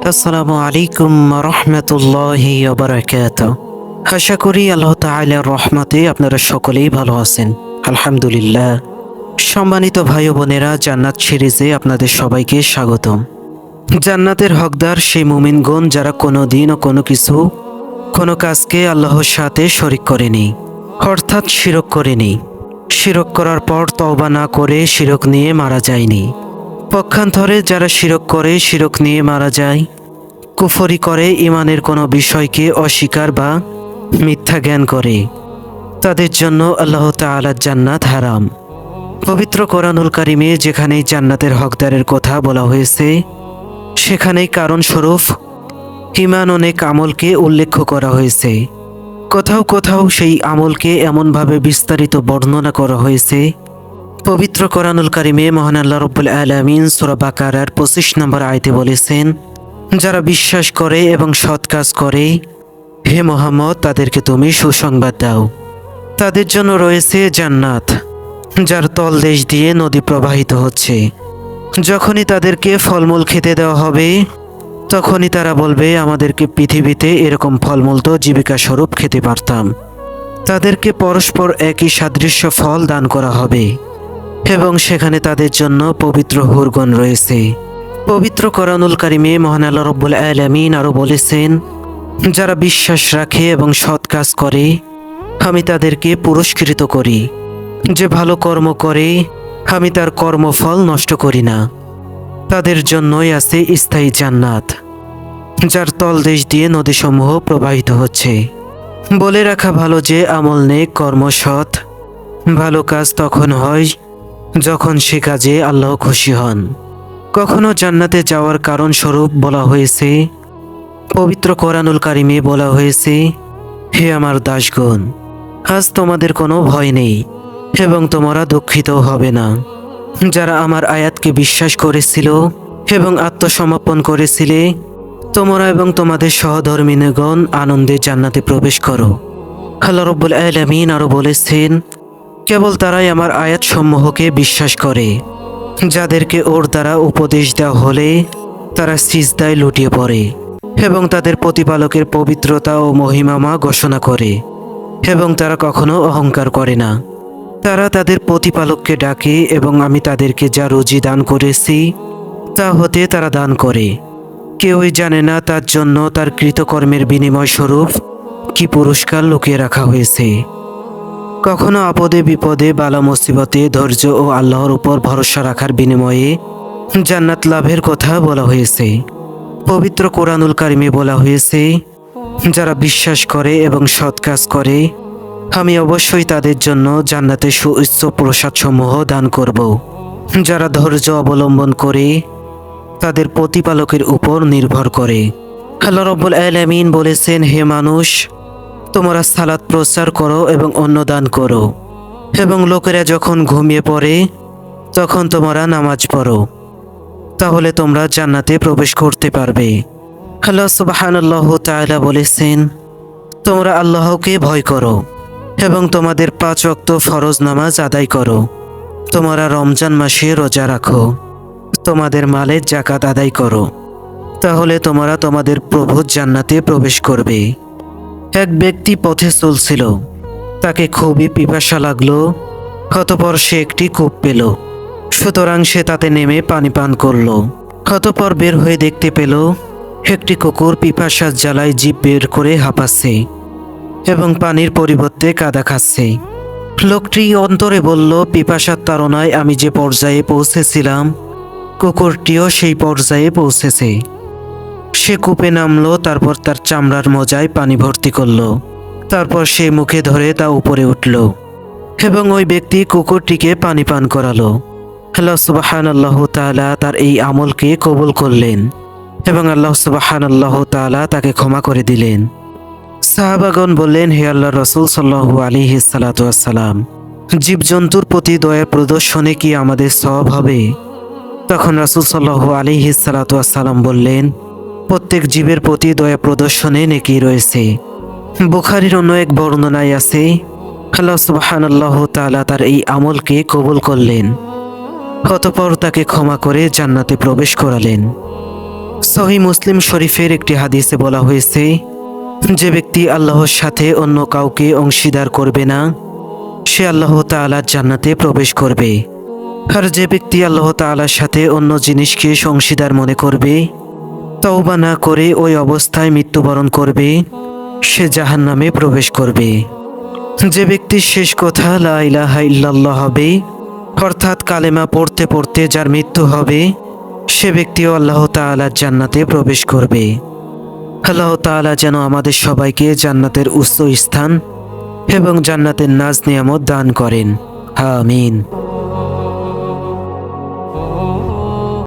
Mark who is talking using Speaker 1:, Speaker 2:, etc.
Speaker 1: আসসালামু আলাইকুম রহমতুল্লাহি ওয়া বারাকাতুহু। আশা করি আল্লাহ তাআলার রহমতে আপনারা সকলেই ভালো আছেন, আলহামদুলিল্লাহ। সম্মানিত ভাই ও বোনেরা, জান্নাত সিরিজে আপনাদের সবাইকে স্বাগতম। জান্নাতের হকদার সেই মুমিনগণ যারা কোনো দিন ও কোনো কিছু কোনো কাজকে আল্লাহর সাথে শরিক করেনি, অর্থাৎ শিরক করেনি। শিরক করার পর তওবা না করে শিরক নিয়ে মারা যায়নি। পক্ষান্তরে যারা শিরক করে শিরক নিয়ে মারা যায়, কুফরি করে, ইমানের কোনো বিষয়কে অস্বীকার বা মিথ্যা জ্ঞান করে, তাদের জন্য আল্লাহ তাআলার জান্নাত হারাম। পবিত্র কোরআনুল কারিমে যেখানেই জান্নাতের হকদারের কথা বলা হয়েছে, সেখানেই কারণস্বরূপ ঈমান অনেক আমলকে উল্লেখ করা হয়েছে। কোথাও কোথাও সেই আমলকে এমনভাবে বিস্তারিত বর্ণনা করা হয়েছে। পবিত্র কোরআনুল কারিমে মহান আল্লাহ রাব্বুল আলামিন সূরা বাকারার 25 নম্বর আয়াতে বলেছেন, যারা বিশ্বাস করে এবং সৎ কাজ করে, হে মুহাম্মদ তাদেরকে তুমি সুসংবাদ দাও। তাদের জন্য রয়েছে জান্নাত, যার তলদেশ দিয়ে নদী প্রবাহিত হচ্ছে। যখনই তাদেরকে ফলমূল খেতে দেওয়া হবে, তখনই তারা বলবে, আমাদেরকে পৃথিবীতে এরকম ফলমূল তো জীবিকা স্বরূপ খেতে পারতাম। তাদেরকে পরস্পর একই সাদৃশ্য ফল দান করা হবে এবং সেখানে তাদের জন্য পবিত্র হুরগণ রয়েছে। পবিত্র কোরআনুল কারিমে মহান আল্লাহ রাব্বুল আলামিন আরও বলেছেন, যারা বিশ্বাস রাখে এবং সৎ কাজ করে, আমি তাদেরকে পুরস্কৃত করি। যে ভালো কর্ম করে, আমি তার কর্মফল নষ্ট করি না। তাদের জন্যই আছে স্থায়ী জান্নাত, যার তলদেশ দিয়ে নদীসমূহ প্রবাহিত হচ্ছে। বলে রাখা ভালো যে আমল নেক, কর্ম সৎ, ভালো কাজ তখন হয় যখন সে কাজে আল্লাহ খুশি হন। কখনো জান্নাতে যাওয়ার কারণ স্বরূপ বলা হয়েছে, পবিত্র কোরআনুল কারিমে বলা হয়েছে, হে আমার দাসগণ, আজ তোমাদের কোনো ভয় নেই এবং তোমরা দুঃখিত হবে না। যারা আমার আয়াতকে বিশ্বাস করেছিল এবং আত্মসমর্পণ করেছিলে, তোমরা এবং তোমাদের সহধর্মিণীগণ আনন্দে জান্নাতে প্রবেশ করো। আল্লাহ রাব্বুল আলামিন আরও বলেছেন, কেবল তারাই আমার আয়াতসমূহকে বিশ্বাস করে, যাদেরকে ওর দ্বারা উপদেশ দেওয়া হলে তারা সিজদায় লুটিয়ে পড়ে এবং তাদের প্রতিপালকের পবিত্রতা ও মহিমামা ঘোষণা করে এবং তারা কখনো অহংকার করে না। তারা তাদের প্রতিপালককে ডাকে এবং আমি তাদেরকে যা রুজি দান করেছি তা হতে তারা দান করে। কেউই জানে না তার জন্য তার কৃতকর্মের বিনিময় স্বরূপ কি পুরস্কার লুকিয়ে রাখা হয়েছে। কখনো আপদে বিপদে, বালা মুসিবতে ধৈর্য ও আল্লাহর উপর ভরসা রাখার বিনিময়ে জান্নাত লাভের কথা বলা হয়েছে। পবিত্র কোরআনুল কারিমে বলা হয়েছে, যারা বিশ্বাস করে এবং সৎ কাজ করে, আমি অবশ্যই তাদের জন্য জান্নাতে সুউচ্চ প্রসাদসমূহ দান করব। যারা ধৈর্য অবলম্বন করে তাদের প্রতিপালকের উপর নির্ভর করে। আল্লাহ রাব্বুল আলামিন বলেছেন, হে মানুষ, তোমরা সালাত প্রচার করো এবং অন্ন দান করো এবং লোকেরা যখন ঘুমিয়ে পড়ে তখন তোমরা নামাজ পড়ো, তাহলে তোমরা জান্নাতে প্রবেশ করতে পারবে। আল্লাহ সুবহানাল্লাহু তাআলা বলেছেন, তোমরা আল্লাহকে ভয় করো এবং তোমাদের 5 ওয়াক্ত ফরজ নামাজ আদায় করো। তোমরা রমজান মাসে রোজা রাখো, তোমাদের মালের যাকাত আদায় করো, তাহলে তোমরা তোমাদের প্রভুর জান্নাতে প্রবেশ করবে। এক ব্যক্তি পথে চলছিল, তাকে খুবই পিপাসা লাগলো। অতঃপর সে একটি কূপ পেল, সুতরাং সে তাতে নেমে পানি পান করল। অতঃপর বের হয়ে দেখতে পেল একটি কুকুর পিপাসার জ্বালায় জিভ বের করে হাঁপাচ্ছে এবং পানির পরিবর্তে কাদা খাচ্ছে। লোকটি অন্তরে বলল, পিপাসার তাড়নায় আমি যে পর্যায়ে পৌঁছেছিলাম, কুকুরটিও সেই পর্যায়ে পৌঁছেছে। সে কূপে নামলো, তারপর তার চামড়ার মোজায় পানি ভর্তি করলো, তারপর সে মুখে ধরে তা উপরে উঠল এবং ওই ব্যক্তি কুকুরটিকে পানি পান করালো। আল্লাহ সুবহানাল্লাহু তাআলা তার এই আমলকে কবুল করলেন এবং আল্লাহ সুবহানাল্লাহু তাআলা তাকে ক্ষমা করে দিলেন। সাহাবাগণ বললেন, হে আল্লাহর রাসূল সাল্লাল্লাহু আলাইহি সাল্লাতু ওয়াসসালাম, জীবজন্তুর প্রতি দয়া প্রদর্শনে কি আমাদের সওয়াব হবে? তখন রাসূল সাল্লাল্লাহু আলাইহি সাল্লাতু ওয়াসসালাম বললেন, প্রত্যেক জীবের প্রতি দয়া প্রদর্শনে নেকি রয়েছে। বুখারীর অন্য এক বর্ণনায় আছে, আল্লাহ সুবহানাল্লাহু তাআলা তার এই আমলকে কবুল করলেন, অতঃপর তাকে ক্ষমা করে জান্নাতে প্রবেশ করালেন। সহিহ মুসলিম শরীফের একটি হাদিসে বলা হয়েছে, যে ব্যক্তি আল্লাহর সাথে অন্য কাউকে অংশীদার করবে না সে আল্লাহ তাআলার জান্নাতে প্রবেশ করবে। আর যে ব্যক্তি আল্লাহ তাআলার সাথে অন্য জিনিসকে অংশীদার মনে করবে, তওবা না করে ওই অবস্থায় মৃত্যুবরণ করবে, সে জাহান্নামে প্রবেশ করবে। যে ব্যক্তির শেষ কথা লা ইলাহা ইল্লাল্লাহ হবে, অর্থাৎ কালেমা পড়তে পড়তে যার মৃত্যু হবে, সে ব্যক্তিও আল্লাহ তাআলার জান্নাতে প্রবেশ করবে। আল্লাহ তাআলা যেন আমাদের সবাইকে জান্নাতের উচ্চ স্থান এবং জান্নাতের নাজ নিয়ামত দান করেন। আমিন।